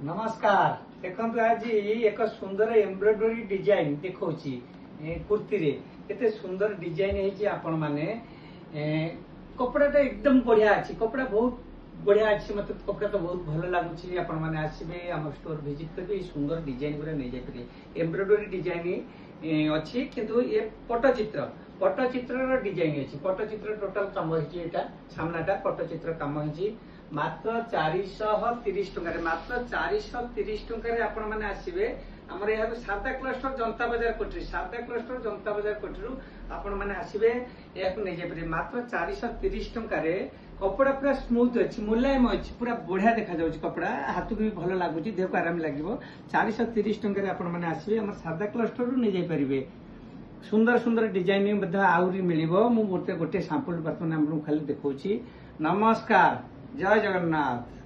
नमस्कार। देखो आज एक सुंदर एम्ब्रॉयडरी डिजाइन देखा कुर्ती रे केते सुंदर डिजाइन है आपण माने कपड़ा एकदम बढ़िया अच्छी कपड़ा बहुत बढ़िया अच्छी मत कपड़ा तो बहुत भल लगुच आपण मैंने आसबे आम स्टोर विजिट करेंगे सुंदर डिजाइन गुरा नहीं जाए एम्ब्रॉयडरी डिजाइन अच्छी किंतु ये पट्टचित्र डिजाइन अच्छी पट्टचित्र टोटाल कम है सामनाटा पट्टचित्र कम है मात्र 430 टंका मात्र 430 टंका आपण मैंने आसबे आमर यहाँ सारदा क्लस्टर जनता बाजार कोठी सारदा क्लस्टर जनता बाजार कोठी आपण मैंने आसबे या नहीं जाए मात्र 430 टंका कपड़ा पूरा स्मूथ अच्छी मुलायम अच्छी पूरा बढ़िया देखा जाउछि कपड़ा हाथ को भी भल लगुच देह को आराम लगे 430 टंका आपण मैंने आसबे आम सारदा क्लस्टर नहीं जाई परिबे सुंदर सुंदर डिजाइन आहरी मिल गोटे गोटे सांपल बर्तमान खाली देखा। नमस्कार, जय जगन्नाथ।